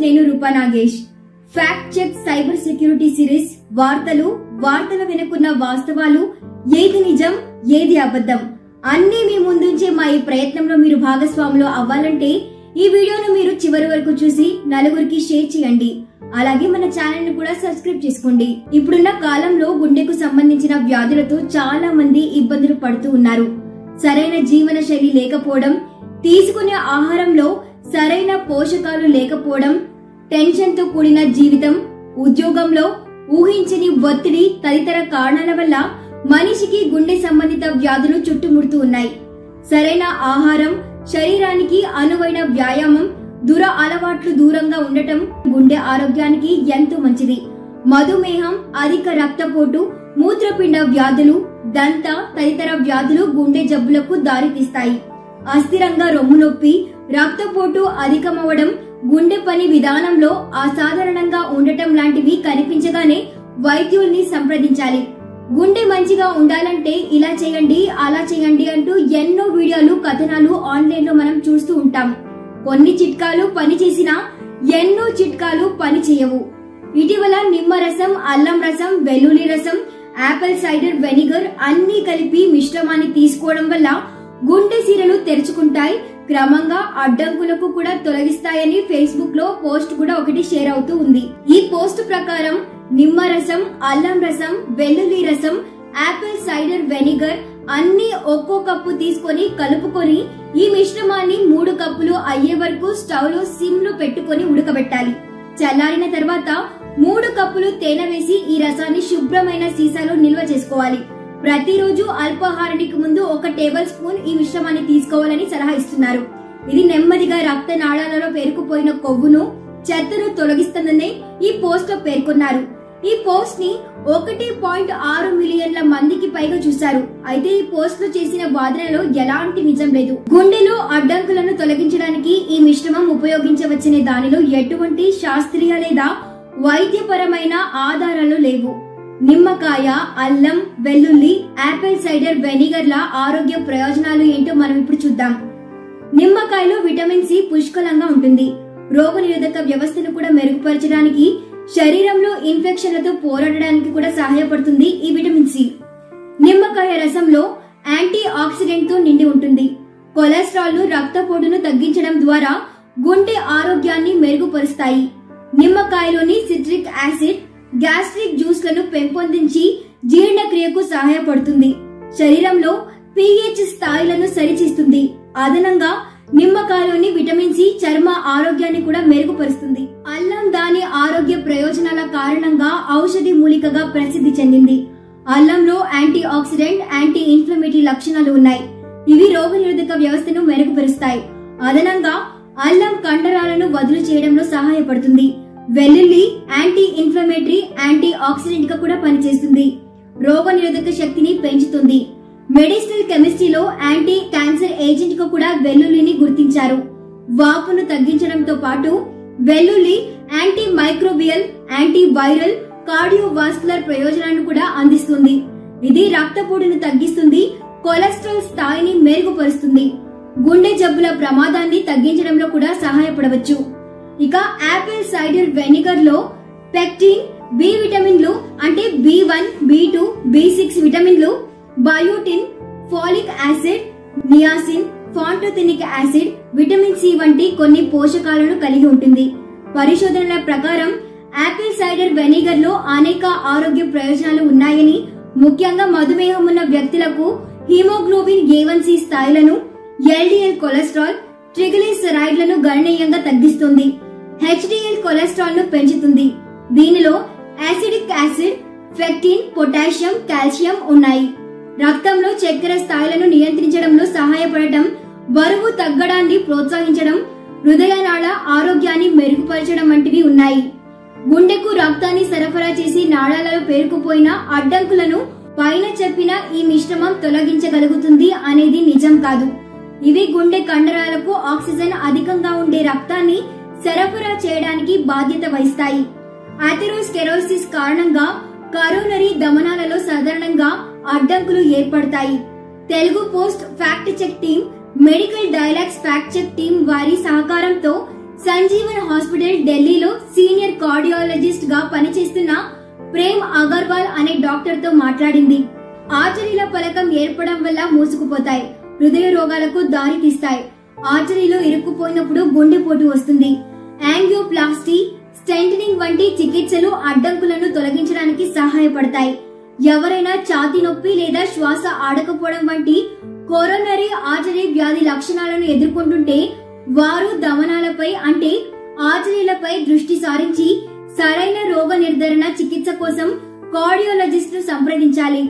నేను Roopa Nagesh. Fact check cyber security series వార్తల వెనుకున్న వాస్తవాలు, ఏది నిజం ఏది అబద్ధం అన్నీ మీ ముందుంచే మా ఈ ప్రయత్నంలో మీరు భాగస్వాములు అవ్వాలంటే ఈ వీడియోను మీరు చివరి వరకు చూసి నలుగురికి షేర్ చేయండి. అలాగే మన ఛానల్ ను కూడా సబ్స్క్రైబ్ చేసుకోండి. ఇప్పుడున్న కాలంలో గుండెకు సంబంధించిన వ్యాధులతో చాలా మంది ఇబ్బందులు పడుతూ ఉన్నారు. సరైన జీవన శైలి లేకపోవడం, తీసుకునే ఆహారంలో సరైన పోషకాలు లేకపోవడం, టెన్షన్ తో కూడిన జీవితం, ఉద్యోగంలో ఊహించని ఒత్తిడి తదితర కారణాల వల్ల మనిషికి గుండె సంబంధిత వ్యాధులు చుట్టుముడుతూ ఉన్నాయి. సరైన ఆహారం, శరీరానికి అనువైన వ్యాయామం, దుర అలవాట్లు దూరంగా ఉండటం గుండె ఆరోగ్యానికి ఎంతో మంచిది. మధుమేహం, అధిక రక్తపోటు, మూత్రపిండ వ్యాధులు, దంత తదితర వ్యాధులు గుండె జబ్బులకు దారితీస్తాయి. అస్థిరంగా రొమ్ము నొప్పి, రక్తపోటు అధికమవడం, గుండె పని విధానంలో అసాధారణంగా ఉండటం లాంటివి కనిపించగానే వైద్యుల్ని సంప్రదించాలి. గుండె మంచిగా ఉండాలంటే ఇలా చేయండి, అలా చేయండి అంటూ ఎన్నో వీడియోలు, కథనాలు ఆన్లైన్ లో మనం చూస్తూ ఉంటాం. కొన్ని చిట్కాలు పని చేసినా ఎన్నో చిట్కాలు పని చేయవు. ఇటీవల నిమ్మరసం, అల్లం రసం, వెల్లుల్లి రసం, ఆపిల్ సైడర్ వెనిగర్ అన్ని కలిపి మిశ్రమాన్ని తీసుకోవడం వల్ల గుండె సిరలు తెరుచుకుంటాయి, క్రమంగా అడ్డంకులకు కూడా తొలగిస్తాయని ఫేస్బుక్ లో పోస్ట్ కూడా ఒకటి షేర్ అవుతూ ఉంది. ఈ పోస్ట్ ప్రకారం నిమ్మరసం, అల్లం రసం, వెల్లుల్లి రసం, ఆపిల్ సైడర్ వెనిగర్ అన్ని ఒక్కో కప్పు తీసుకొని కలుపుకొని ఈ మిశ్రమాన్ని 3 కప్పులు అయ్యే వరకు స్టవ్ లో సిమ్ లో పెట్టుకొని ఉడకబెట్టాలి. చల్లారిన తర్వాత 3 కప్పులు తేనె వేసి ఈ రసాన్ని శుభ్రమైన సీసాలో నిల్వ చేసుకోవాలి. ప్రతిరోజు అల్పాహారానికి ముందు 1 టేబుల్ స్పూన్ ఈ మిశ్రమాన్ని తీసుకోవాలని సలహా ఇస్తున్నారు. ఇది నెమ్మదిగా రక్త నాళాలలో పేరుకుపోయిన కొవ్వును, చెత్తను తొలగిస్తుందని ఈ పోస్ట్ లో పేర్కొన్నారు. ఈ పోస్ట్ ని 1.6 మిలియన్ల మందికి పైగా చూశారు. అయితే ఈ పోస్ట్ లో చేసిన వాదనలో ఎలాంటి నిజం లేదు. గుండెలో అడ్డంకులను తొలగించడానికి ఈ మిశ్రమం ఉపయోగించవచ్చనే దానిలో ఎటువంటి శాస్త్రీయ లేదా వైద్యపరమైన ఆధారాలు లేవు. నిమ్మకాయ, అల్లం, వెల్లుల్లి, ఆపిల్ సైడర్ వెనిగర్ల ఆరోగ్య ప్రయోజనాలు ఏంటో మనం ఇప్పుడు చూద్దాం. నిమ్మకాయలో విటమిన్ సి పుష్కలంగా ఉంటుంది. రోగనిరోధక వ్యవస్థను కూడా మెరుగుపరచడానికి, శరీరంలో ఇన్ఫెక్షన్లతో పోరాడడానికి కూడా సహాయపడుతుంది ఈ విటమిన్ సి. నిమ్మకాయ రసంలో యాంటీ ఆక్సిడెంట్ తో నిండి ఉంటుంది. కొలెస్ట్రాల్ ను, రక్తపోటును తగ్గించడం ద్వారా గుండె ఆరోగ్యాన్ని మెరుగుపరుస్తాయి. నిమ్మకాయలోని సిట్రిక్ యాసిడ్ గ్యాస్ట్రిక్ జ్యూస్లను పెంపొందించి జీర్ణక్రియకు సహాయపడుతుంది. శరీరంలో pH స్థాయిలను సరిచేస్తుంది. అదనంగా నిమ్మకాయలోని విటమిన్ సి చర్మ ఆరోగ్యాన్ని కూడా మెరుగుపరుస్తుంది. అల్లం దాని ఆరోగ్య ప్రయోజనాల కారణంగా ఔషధి మూలికగా ప్రసిద్ధి చెందింది. అల్లంలో యాంటీ ఆక్సిడెంట్, యాంటీ ఇన్ఫ్లమేటరీ లక్షణాలు ఉన్నాయి. ఇవి రోగనిరోధక వ్యవస్థను మెరుగుపరుస్తాయి. అదనంగా అల్లం కండరాలను వదులు చేయడంలో సహాయపడుతుంది. వెల్లుల్లి యాంటీ ఇన్ఫ్లమేటరీ, యాంటీ ఆక్సిడెంట్ గా కూడా పనిచేస్తుంది. రోగనిరోధక శక్తిని పెంచుతుంది. మెడిసినల్ కెమిస్ట్రీలో యాంటీ క్యాన్సర్ ఏజెంట్ గా కూడా వెల్లుల్లిని గుర్తించారు. వాపును తగ్గించడంతో పాటు వెల్లుల్లి anti microbial, anti viral, cardiovascular ప్రయోజనాలను కూడా అందిస్తుంది. ఇది రక్తపోటును తగ్గిస్తుంది, కొలెస్ట్రాల్ స్థాయిని మెరుగుపరుస్తుంది, గుండె జబ్బుల ప్రమాదాన్ని తగ్గించడంలో కూడా సహాయపడవచ్చు. ఇక ఆపిల్ సైడర్ వెనిగర్ లో పెక్టిన్, బి విటమిన్లు అంటే B1, B2, B6 విటమిన్లు, biotin, folic acid, niacin, pantothenic acid, vitamin C వంటి కొన్ని పోషకాలను కలిగి ఉంటుంది. పరిశోధనల ప్రకారం ఆపిల్ సైడర్ వెనిగర్ లో అనేక ఆరోగ్య ప్రయోజనాలు ఉన్నాయని, ముఖ్యంగా మధుమేహం ఉన్న వ్యక్తులకు హిమోగ్లోబిన్ A1C స్థాయిలను, LDL కొలెస్ట్రాల్, ట్రిగ్లిసరైడ్లను గణనీయంగా తగ్గిస్తుంది. HDL కొలెస్ట్రాల్ ను పెంచుతుంది. దీనిలో acidic acid, pectin, potassium, calcium ఉన్నాయి. రక్తంలో చక్కెర స్థాయిలను నియంత్రించడంలో సహాయపడటం, బరువు తగ్గడాన్ని ప్రోత్సహించడం, హృదయనాళ ఆరోగ్యాన్ని మెరుగుపరచడం వంటివి ఉన్నాయి. గుండెకు రక్తాన్ని సరఫరా చేసి నాళాలలో పేరుకుపోయిన అడ్డంకులను పైన చెప్పిన ఈ మిశ్రమం తొలగించగలుగుతుంది అనేది నిజం కాదు. ఇవి గుండె కండరాలకు ఆక్సిజన్ అధికంగా ఉండే రక్తాన్ని సరఫరా చేయడానికి బాధ్యత వహిస్తాయి. అథెరోస్క్లెరోసిస్ కారణంగా కరోనరీ ధమనాలలో సాధారణంగా అడ్డంకులు ఏర్పడతాయి. Telugu post fact check team, medical dialogues fact check team వారి సహకారంతో సంజీవన్ హాస్పిటల్ ఢిల్లీలో సీనియర్ కార్డియాలజిస్ట్ గా పనిచేస్తున్న ప్రేమ్ అగర్వాల్ అనే డాక్టర్ తో మాట్లాడింది. ఆర్టరీల పలకం ఏర్పడడం వల్ల మూసుకుపోతాయి, హృదయ రోగాలకు దారి తీస్తాయి. ఆర్టరీలో ఇరుక్కుపోయినప్పుడు గుండెపోటు వస్తుంది. యాంజియోప్లాస్టీ, స్టెంటనింగ్ వంటి చికిత్సలు అడ్డంకులను తొలగించడానికి సహాయపడతాయి. ఎవరైనా ఛాతీ నొప్పి లేదా శ్వాస ఆడకపోవడం వంటి కొరోనరీ ఆర్టరీ వ్యాధి లక్షణాలను ఎదుర్కొంటుంటే వారు ధమనాలపై అంటే ఆర్టరీలపై దృష్టి సారించి సరైన రోగ నిర్ధారణ చికిత్స కోసం కార్డియాలజిస్ట్ ను సంప్రదించాలి.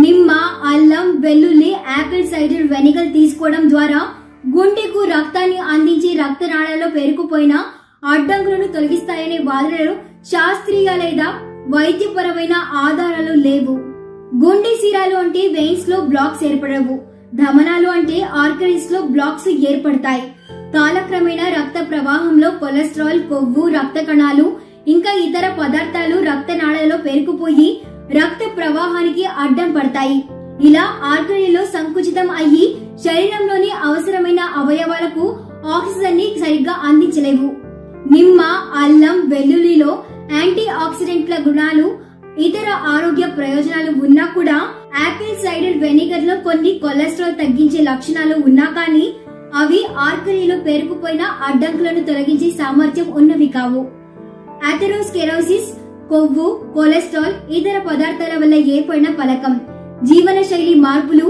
నిమ్మ, అల్లం, వెల్లుల్లి, యాపిల్ సైడర్ వెనిగర్ తీసుకోవడం ద్వారా గుండెకు రక్తాన్ని అందించి రక్తనాళాల్లో పేరుకుపోయిన అడ్డంకులను తొలగిస్తాయనే వాదనలు శాస్త్రీయ లేదా వైద్యపరమైన ఆధారాలు లేవు. గుండె సిరాలు అంటే వెయిన్స్ లో బ్లాక్స్ ఏర్పడవు. ధమనాలు అంటే ఆర్టరీస్ లో బ్లాక్స్ ఏర్పడతాయి. కాలక్రమేణా రక్త ప్రవాహంలో కొలెస్ట్రాల్, కొవ్వు, రక్త కణాలు ఇంకా ఇతర పదార్థాలు రక్తనాళాలలో పేరుకుపోయి రక్త ప్రవాహానికి అడ్డం పడతాయి. ఇలా ఆర్టరీలో సంకుచితం అయ్యి శరీరంలోని అవసరమైన అవయవాలకు ఆక్సిజన్ ని సరిగ్గా అందించలేవు. నిమ్మ, అల్లం, వెల్లుల్లిలో యాంటీ ఆక్సిడెంట్ల గుణాలు, ఇతర ఆరోగ్య ప్రయోజనాలు ఉన్నా కూడా యాపిల్ సైడర్ వెనిగర్ లో కొన్ని కొలెస్ట్రాల్ తగ్గించే లక్షణాలు ఉన్నా కానీ అవి ఆర్టరీలో పేరుకుపోయిన అడ్డంకులను తొలగించే సామర్థ్యం ఉన్నవి కావు. అథెరోస్క్లెరోసిస్, కొవ్వు, కొలెస్ట్రాల్, ఇతర పదార్థాల వల్ల ఏర్పడిన పలకం, జీవన శైలి మార్పులు,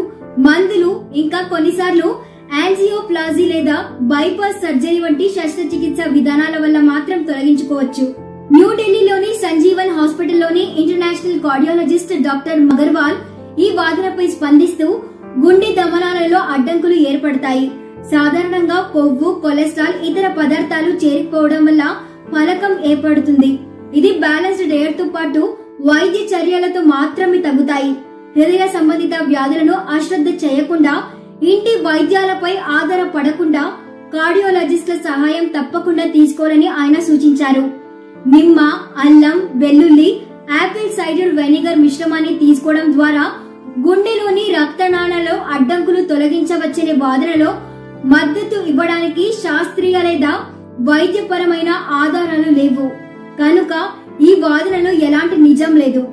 మందులు ఇంకా కొన్నిసార్లు యాంజియోప్లాస్టీ లేదా బైపాస్ సర్జరీ వంటి శస్త్రచికిత్స విధానాల వల్ల మాత్రం తొలగించుకోవచ్చు. న్యూఢిల్లీలోని సంజీవన్ హాస్పిటల్లోని ఇంటర్నేషనల్ కార్డియాలజిస్ట్ డాక్టర్ అగర్వాల్ ఈ వాదనపై స్పందిస్తూ గుండె ధమనాలలో అడ్డంకులు ఏర్పడతాయి. సాధారణంగా కొవ్వు, కొలెస్ట్రాల్, ఇతర పదార్థాలు చేరుకోవడం వల్ల పలకం ఏర్పడుతుంది. ఇది బ్యాలెన్స్డ్ డయట్ తో పాటు వైద్య చర్యలతో మాత్రమే తగ్గుతాయి. హృదయ సంబంధిత వ్యాధులను అశ్రద్ధ చేయకుండా, ఇంటి వైద్యాలపై ఆధారపడకుండా కార్డియాలజిస్టుల సహాయం తప్పకుండా తీసుకోవాలని ఆయన సూచించారు. నిమ్మ, అల్లం, వెల్లుల్లి, యాపిల్ సైడర్ వెనిగర్ మిశ్రమాన్ని తీసుకోవడం ద్వారా గుండెలోని రక్తనాళాలలో అడ్డంకులు తొలగించవచ్చనే వాదనలో మద్దతు ఇవ్వడానికి శాస్త్రీయ లేదా వైద్యపరమైన ఆధారాలు లేవు. కనుక ఈ వాదనలో ఎలాంటి నిజం లేదు.